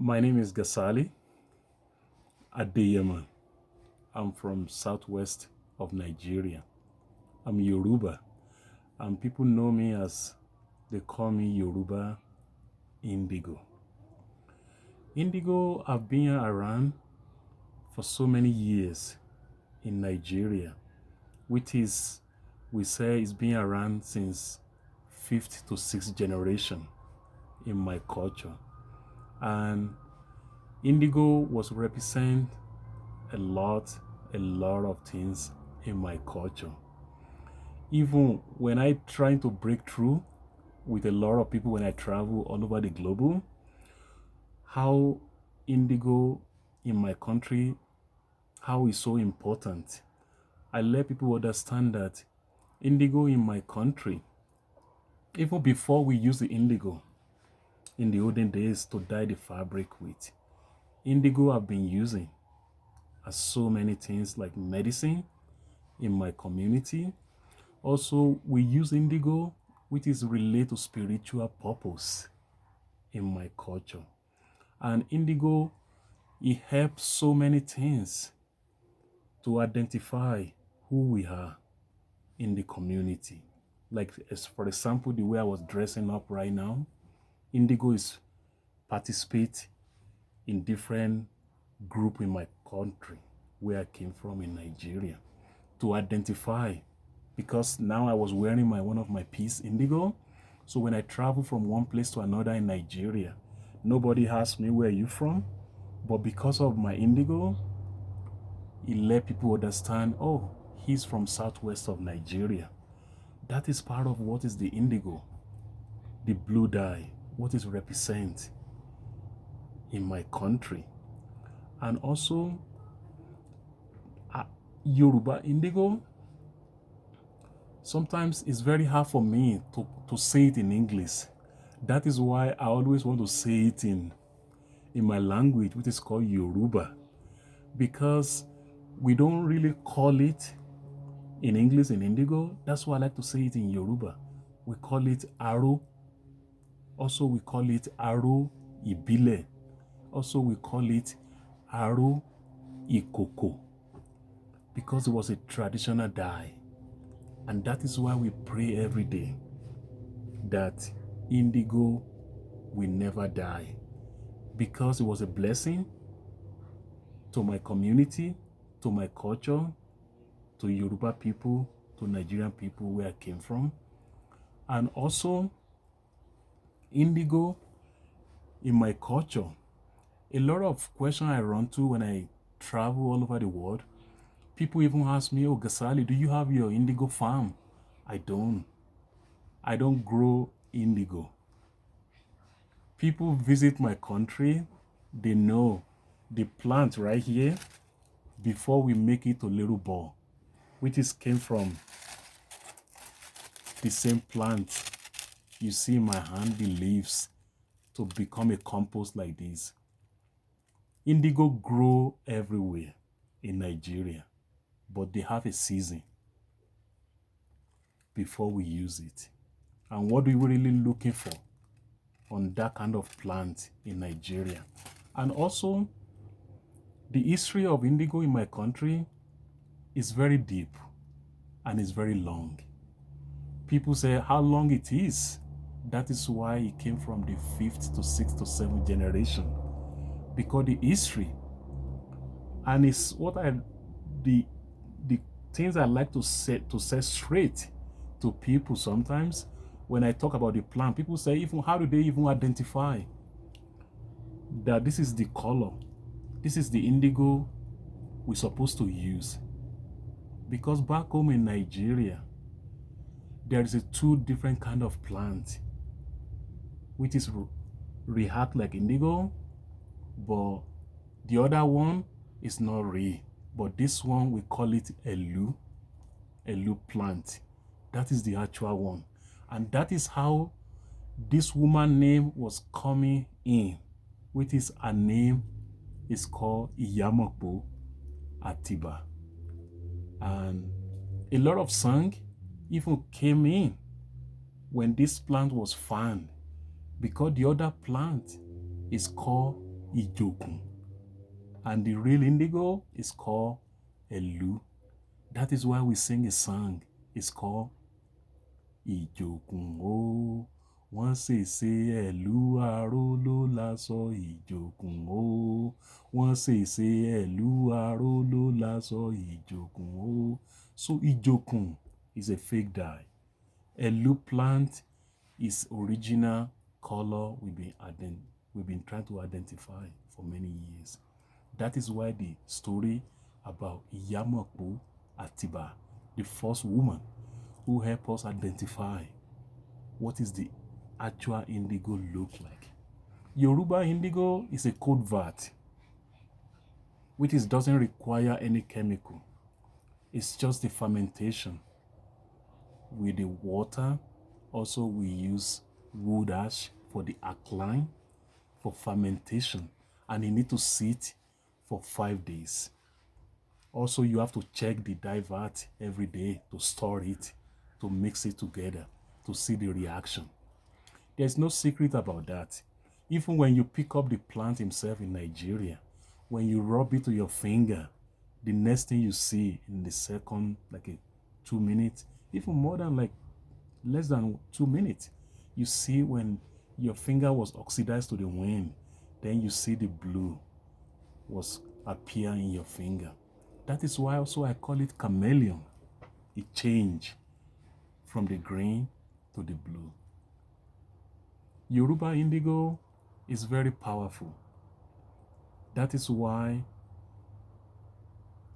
My name is Gasali Adeyema. I'm from southwest of Nigeria. I'm Yoruba, and people know me as they call me Yoruba Indigo. Indigo have been around for so many years in Nigeria, which is, we say, it's been around since fifth to sixth generation in my culture. And Indigo was represent a lot of things in my culture. Even when I trying to break through with a lot of people when I travel all over the globe, how Indigo in my country, how is so important. I let people understand that Indigo in my country, even before we use the indigo in the olden days to dye the fabric with, indigo have been using as so many things like medicine in my community. Also, we use indigo, which is related to spiritual purpose in my culture. And indigo, it helps so many things to identify who we are in the community. Like, as for example, the way I was dressing up right now, indigo is participate in different group in my country where I came from in Nigeria to identify, because now I was wearing one of my piece indigo. So when I travel from one place to another in Nigeria, nobody asks me where you from, but because of my indigo, it let people understand, oh, he's from southwest of Nigeria. That is part of what is the indigo, the blue dye, what is represent in my country. And also, Yoruba indigo, sometimes it's very hard for me to say it in English. That is why I always want to say it in my language, which is called Yoruba, because we don't really call it in English in indigo. That's why I like to say it in Yoruba. We call it Aro. Also, we call it Aro Ibile. Also, we call it Aro Ikoko, because it was a traditional dye. And that is why we pray every day that indigo will never die, because it was a blessing to my community, to my culture, to Yoruba people, to Nigerian people where I came from. And also, indigo in my culture, a lot of questions I run to when I travel all over the world. People even ask me, oh, Gasali, do you have your indigo farm? I don't. I don't grow indigo. People visit my country, they know the plant right here, before we make it to little ball, which is came from the same plant you see in my hand, the leaves, to become a compost like this. Indigo grow everywhere in Nigeria, but they have a season before we use it. And what are we really looking for on that kind of plant in Nigeria? And also, the history of indigo in my country is very deep and it's very long. People say how long it is. That is why it came from the fifth to sixth to seventh generation, because the history, and it's what the things I like to say straight to people. Sometimes when I talk about the plant, people say, even how do they even identify that this is the color, this is the indigo we're supposed to use? Because back home in Nigeria, there is two different kind of plant, which is react like indigo, but the other one is not real. But this one, we call it elu plant. That is the actual one. And that is how this woman name was coming in, which is her name is called Iyamokpo Atiba. And a lot of song even came in when this plant was found, because the other plant is called Ijokun. And the real indigo is called Elu. That is why we sing a song. It's called Ìjòkùn o. Wọ́n ṣèṣe ẹ̀lú aró ló láṣọ ìjòkùn o. Wọ́n ṣèṣe ẹ̀lú aró ló láṣọ ìjòkùn o. So ìjòkùn is a fake dye. Elu plant is original color we've been trying to identify for many years. That is why the story about Iyamokpo Atiba, the first woman who helped us identify what is the actual indigo look like. Yoruba indigo is a cold vat, which doesn't require any chemical. It's just the fermentation with the water. Also, we use wood ash for the alkaline for fermentation, and you need to sit for 5 days. Also, you have to check the dye vat every day to store it, to mix it together, to see the reaction. There's no secret about that. Even when you pick up the plant himself in Nigeria, when you rub it to your finger, the next thing you see in the second, like 2 minutes, even more than like less than 2 minutes, you see when your finger was oxidized to the wind, then you see the blue was appear in your finger. That is why also I call it chameleon. It changed from the green to the blue. Yoruba indigo is very powerful. That is why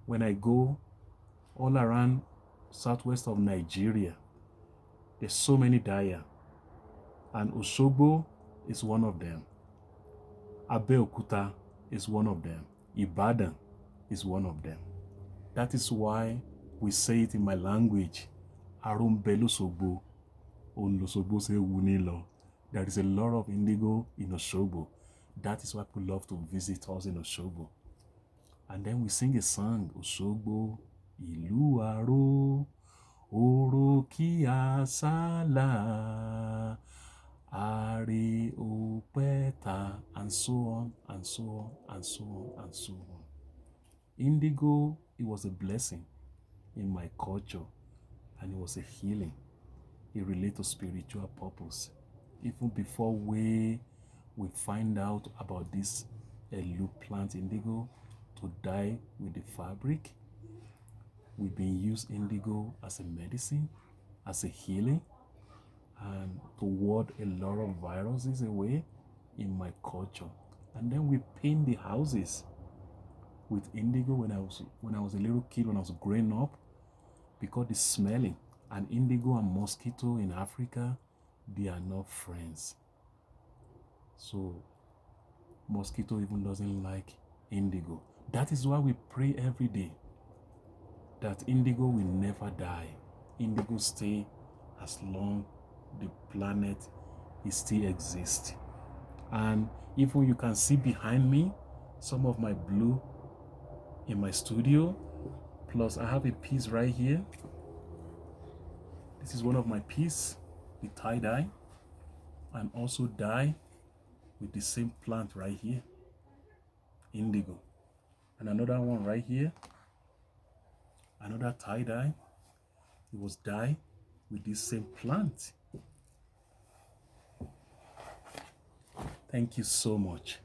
when I go all around southwest of Nigeria, there's so many dyer, and Osogbo is one of them. Abeokuta is one of them. Ibadan is one of them. That is why we say it in my language, Arumbelu Sogbo, Olosogbo se Wunilo. There is a lot of indigo in Osogbo. That is why people love to visit us in Osogbo. And then we sing a song, Osogbo, Ìlú Aro, Oroki Asala, Are Opeta, and so on, and so on, and so on, and so on. Indigo, it was a blessing in my culture, and it was a healing. It relates to spiritual purpose. Even before we find out about this Elu plant indigo to dye with the fabric, we've been using indigo as a medicine, as a healing, and to ward a lot of viruses away in my culture. And then we paint the houses with indigo when I was a little kid, when I was growing up, because the smelling. And indigo and mosquito in Africa, they are not friends. So mosquito even doesn't like indigo. That is why we pray every day that indigo will never die. Indigo stay as long the planet is still exists. And even you can see behind me some of my blue in my studio. Plus I have a piece right here. This is one of my pieces with tie-dye, and also dye with the same plant right here, indigo. And another one right here, another tie-dye. It was dye with this same plant. Thank you so much.